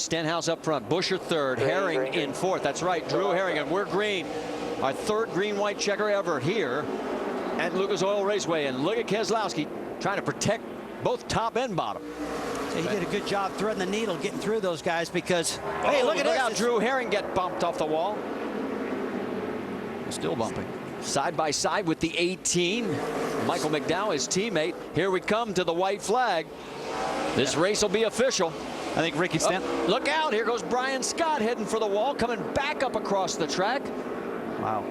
Stenhouse up front, Buscher third, Herring in fourth. That's right, Drew Herring, and we're green. Our third green-white checker ever here at Lucas Oil Raceway. And look at Keselowski trying to protect both top and bottom. So he did a good job threading the needle, getting through those guys because, hey, look at how Drew Herring get bumped off the wall. Still bumping. Side by side with the 18. Michael McDowell, his teammate. Here we come to the white flag. This race will be official. I think Ricky Stenhouse. Look out, here goes Brian Scott heading for the wall, coming back up across the track. Wow.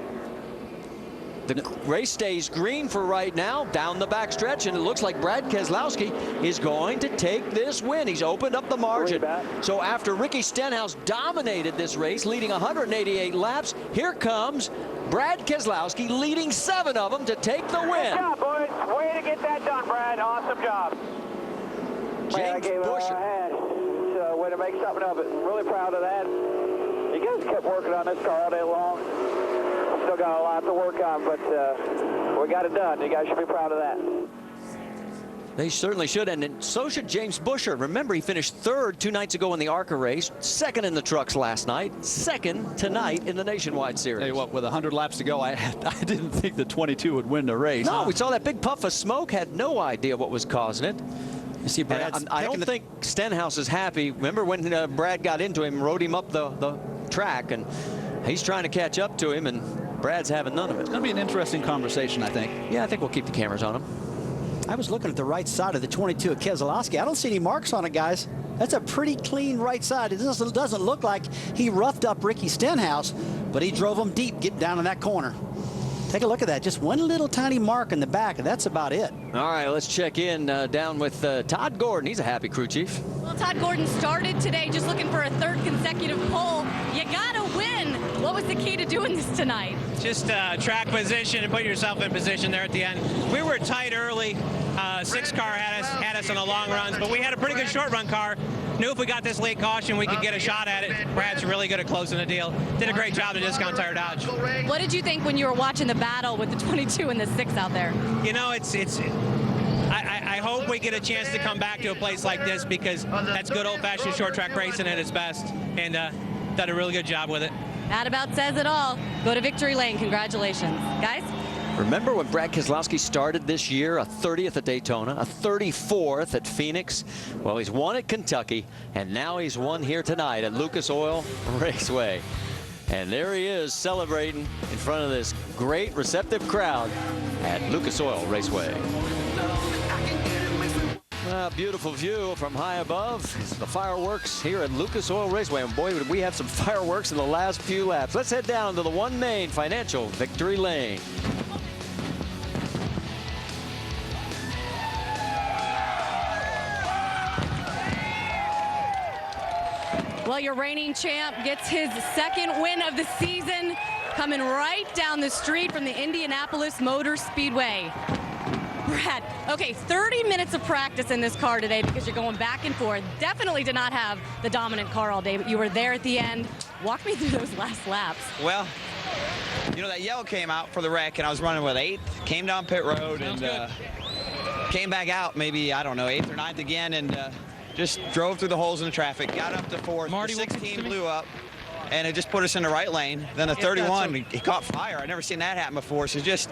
The race stays green for right now, down the backstretch, and it looks like Brad Keselowski is going to take this win. He's opened up the margin. So after Ricky Stenhouse dominated this race, leading 188 laps, here comes Brad Keselowski, leading 7 of them to take the win. Good job, boys. Way to get that done, Brad. Awesome job. James Buscher. So way to make something of it. Really proud of that. You guys kept working on this car all day long. Still got a lot to work on, but we got it done. You guys should be proud of that. They certainly should, and so should James Buscher. Remember, he finished third 2 nights ago in the ARCA race, second in the trucks last night, second tonight in the Nationwide Series. Tell you what, with 100 laps to go, I didn't think the 22 would win the race. No, we saw that big puff of smoke, had no idea what was causing it. You see, I don't think Stenhouse is happy. Remember when Brad got into him, rode him up the track, and he's trying to catch up to him, and Brad's having none of it. It's going to be an interesting conversation, I think. Yeah, I think we'll keep the cameras on him. I was looking at the right side of the 22 of Keselowski. I don't see any marks on it, guys. That's a pretty clean right side. It doesn't look like he roughed up Ricky Stenhouse, but he drove him deep, getting down in that corner. Take a look at that. Just one little tiny mark in the back, and that's about it. All right, let's check in down with Todd Gordon. He's a happy crew chief. Well, Todd Gordon started today just looking for a third consecutive pole. You got to win. What was the key to doing this tonight? Just track position and put yourself in position there at the end. We were tight early. 6 car had us on the long runs, but we had a pretty good short run car. Knew if we got this late caution, we could get a shot at it. Brad's really good at closing the deal. Did a great job to Discount Tire Dodge. What did you think when you were watching the battle with the 22 and the 6 out there? You know, I hope we get a chance to come back to a place like this because that's good old-fashioned short track racing at its best, and done a really good job with it. That about says it all. Go to victory lane. Congratulations. Guys? Remember when Brad Keselowski started this year, a 30th at Daytona, a 34th at Phoenix? Well, he's won at Kentucky, and now he's won here tonight at Lucas Oil Raceway. And there he is celebrating in front of this great receptive crowd at Lucas Oil Raceway. Beautiful view from high above. The fireworks here at Lucas Oil Raceway. And boy, would we have some fireworks in the last few laps. Let's head down to the One Main Financial Victory Lane. Well, your reigning champ gets his second win of the season, coming right down the street from the Indianapolis Motor Speedway. Brad, okay, 30 minutes of practice in this car today because you're going back and forth. Definitely did not have the dominant car all day, but you were there at the end. Walk me through those last laps. Well, you know, that yellow came out for the wreck, and I was running with 8th, came down pit road, and came back out maybe, I don't know, 8th or 9th again, and just drove through the holes in the traffic, got up to 4th. Marty, the 16 blew up, and it just put us in the right lane. Then the 31, he caught fire. I'd never seen that happen before, so just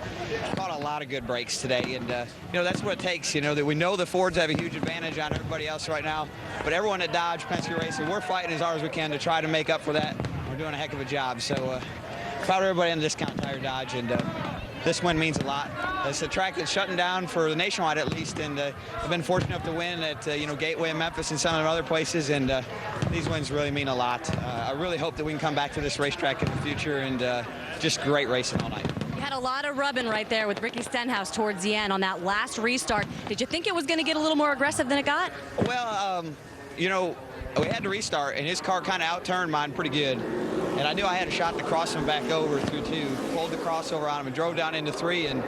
caught a lot of good breaks today. And, you know, that's what it takes. You know, that we know the Fords have a huge advantage on everybody else right now, but everyone at Dodge, Penske Racing, we're fighting as hard as we can to try to make up for that. We're doing a heck of a job. So proud of everybody in the Discount Tire Dodge, and this win means a lot. It's a track that's shutting down for the Nationwide at least, and I've been fortunate enough to win at you know, Gateway and Memphis and some of the other places, and these wins really mean a lot. I really hope that we can come back to this racetrack in the future, and just great racing all night. You had a lot of rubbing right there with Ricky Stenhouse towards the end on that last restart. Did you think it was going to get a little more aggressive than it got? Well, you know, we had to restart, and his car kind of outturned mine pretty good. And I knew I had a shot to cross him back over through 2. Pulled the crossover on him and drove down into 3. And,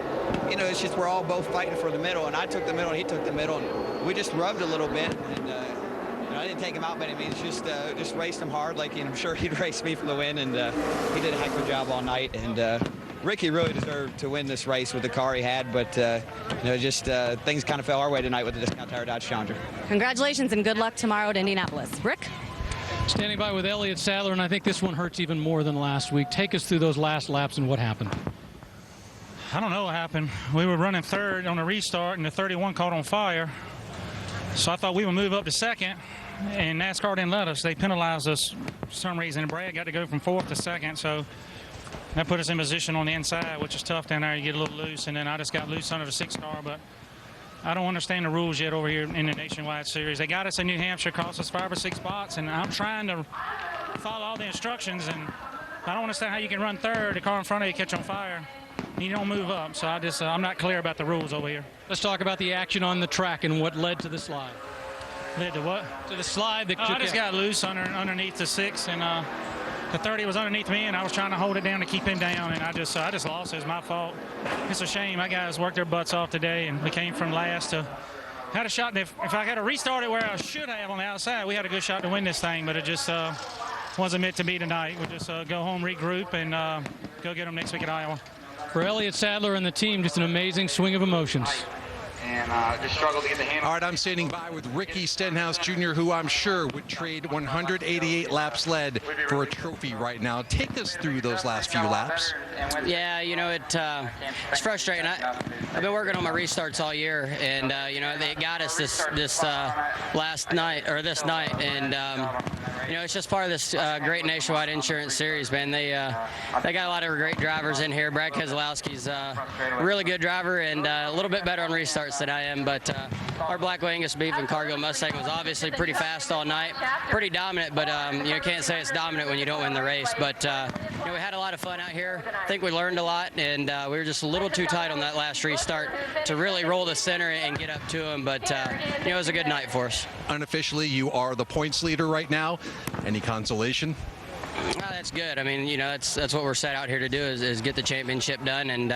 you know, it's just we're all both fighting for the middle. And I took the middle and he took the middle. And we just rubbed a little bit. And, you know, I didn't take him out by any means. Just raced him hard like, you know, I'm sure he'd race me for the win. And he did a heck of a job all night. And Ricky really deserved to win this race with the car he had. But, you know, just things kind of fell our way tonight with the Discount Tire Dodge Challenger. Congratulations and good luck tomorrow at Indianapolis. Rick? Standing by with Elliott Sadler, and I think this one hurts even more than last week. Take us through those last laps and what happened. I don't know what happened. We were running third on the restart, and the 31 caught on fire. So I thought we would move up to second, and NASCAR didn't let us. They penalized us for some reason, and Brad got to go from fourth to second. So that put us in position on the inside, which is tough down there. You get a little loose, and then I just got loose under the 6 car. But I don't understand the rules yet over here in the Nationwide Series. They got us in New Hampshire, cost us 5 or 6 spots, and I'm trying to follow all the instructions, and I don't understand how you can run third, the car in front of you catch on fire, and you don't move up. So I'm not clear about the rules over here. Let's talk about the action on the track and what led to the slide. Led to what? To the slide that I just got loose underneath the 6, and the 30 was underneath me, and I was trying to hold it down to keep him down, and I just lost. It was my fault. It's a shame. My guys worked their butts off today, and we came from last to had a shot. If I had to restart it where I should have on the outside, we had a good shot to win this thing, but it just wasn't meant to be tonight. We'll just go home, regroup, and go get them next week at Iowa. For Elliott Sadler and the team, just an amazing swing of emotions. And just struggled to get the handle. All right, I'm standing by with Ricky Stenhouse Jr., who I'm sure would trade 188 laps led for a trophy right now. Take us through those last few laps. Yeah, you know, it's frustrating. I've been working on my restarts all year, and you know, they got us this last night or this night, and you know, it's just part of this great Nationwide Insurance Series, man. They got a lot of great drivers in here. Brad Keselowski's a really good driver and a little bit better on restarts than I am, but our Black Angus Beef and Cargill Mustang was obviously pretty fast all night, pretty dominant, but you can't say it's dominant when you don't win the race. But you know, we had a lot of fun out here. I think we learned a lot, and we were just a little too tight on that last restart to really roll the center and get up to them, but you know, it was a good night for us. Unofficially, you are the points leader right now. Any consolation? Oh, that's good. I mean, you know, that's what we're set out here to do is get the championship done, and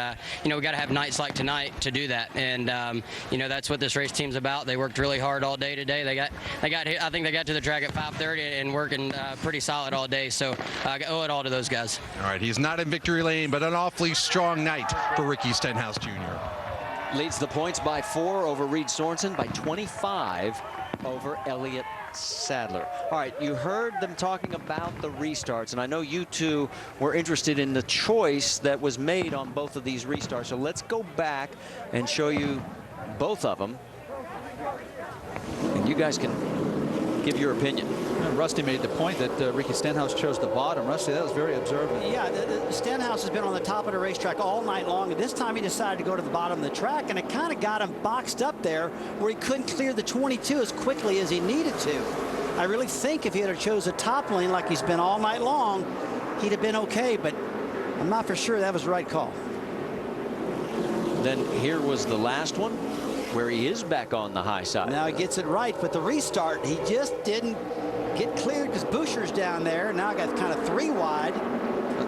you know, we got to have nights like tonight to do that, and you know, that's what this race team's about. They worked really hard all day today. They got I think they got to the track at 5:30 and working pretty solid all day. So I owe it all to those guys. All right, he's not in victory lane, but an awfully strong night for Ricky Stenhouse Jr. Leads the points by 4 over Reed Sorensen, by 25 over Elliott Sadler. All right, you heard them talking about the restarts, and I know you two were interested in the choice that was made on both of these restarts. So let's go back and show you both of them, and you guys can give your opinion. Rusty made the point that Ricky Stenhouse chose the bottom. Rusty, that was very observant. Yeah, the Stenhouse has been on the top of the racetrack all night long, and this time he decided to go to the bottom of the track, and it kind of got him boxed up there where he couldn't clear the 22 as quickly as he needed to. I really think if he had chose a top lane like he's been all night long, he'd have been okay, but I'm not for sure that was the right call. Then here was the last one where he is back on the high side. Now he gets it right, but the restart, he just didn't get cleared because Boucher's down there. Now I got kind of 3 wide.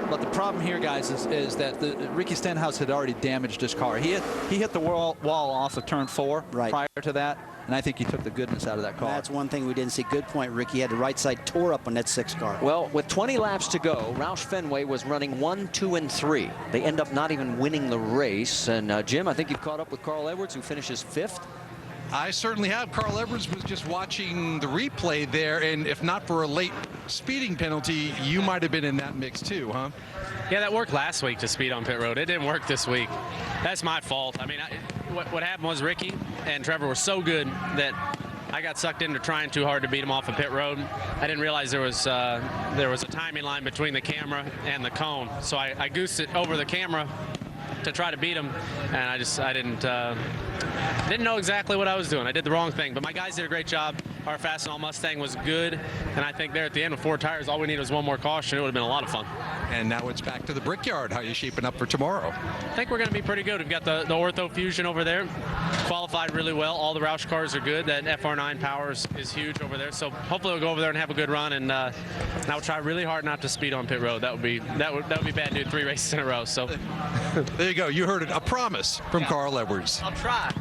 But the problem here, guys, is that Ricky Stenhouse had already damaged his car. He hit the wall off of turn 4 prior to that, and I think he took the goodness out of that car. That's one thing we didn't see. Good point, Ricky. He had the right side tore up on that 6 car. Well, with 20 laps to go, Roush Fenway was running 1, 2, and 3. They end up not even winning the race. And Jim, I think you've caught up with Carl Edwards, who finishes 5th. I certainly have. Carl Edwards was just watching the replay there, and if not for a late speeding penalty, you might have been in that mix too, huh? Yeah, that worked last week to speed on pit road. It didn't work this week. That's my fault. I mean, what happened was Ricky and Trevor were so good that I got sucked into trying too hard to beat him off of pit road. I didn't realize there was a timing line between the camera and the cone, so I goosed it over the camera to try to beat him, and I didn't know exactly what I was doing. I did the wrong thing, but my guys did a great job. Our Fastenal Mustang was good, and I think there at the end with 4 tires, all we needed was 1 more caution. It would have been a lot of fun. And now it's back to the Brickyard. How are you shaping up for tomorrow? I think we're going to be pretty good. We've got the Ortho Fusion over there, qualified really well. All the Roush cars are good. That FR9 power is huge over there. So hopefully we'll go over there and have a good run. And now we'll try really hard not to speed on pit road. That would be bad, dude. 3 races in a row. So there you go. You heard it. A promise from Carl Edwards. I'll try.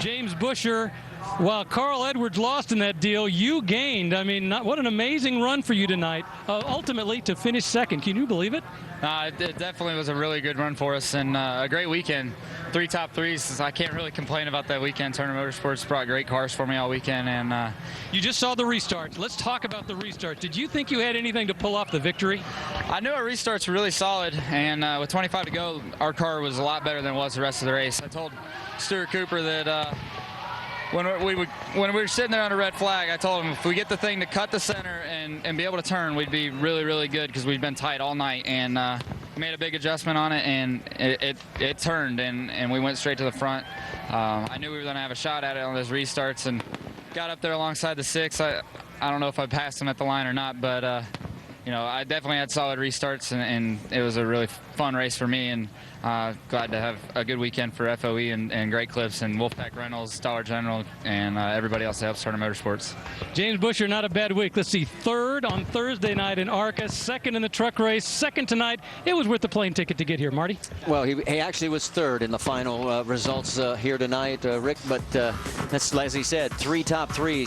James Boucher, while Carl Edwards lost in that deal, you gained. I mean, what an amazing run for you tonight. Ultimately, to finish 2nd. Can you believe it? It definitely was a really good run for us and a great weekend. 3 top 3s. I can't really complain about that weekend. Turner Motorsports brought great cars for me all weekend. And you just saw the restart. Let's talk about the restart. Did you think you had anything to pull off the victory? I knew our restarts were really solid, and with 25 to go, our car was a lot better than it was the rest of the race. I told Stuart Cooper that when we were sitting there on a red flag, I told him if we get the thing to cut the center and be able to turn, we'd be really, really good because we'd been tight all night. And made a big adjustment on it, and it turned, and we went straight to the front. I knew we were going to have a shot at it on those restarts, and got up there alongside the 6. I don't know if I passed him at the line or not, but I definitely had solid restarts, and it was a really fun race for me, and glad to have a good weekend for FOE and Great Clips and Wolfpack Reynolds, Dollar General, and everybody else that helps Turner Motorsports. James Busher, not a bad week. Let's see, 3rd on Thursday night in ARCA, 2nd in the truck race, 2nd tonight. It was worth the plane ticket to get here, Marty. Well, he actually was 3rd in the final results here tonight, Rick, but that's, as he said, 3 top 3s.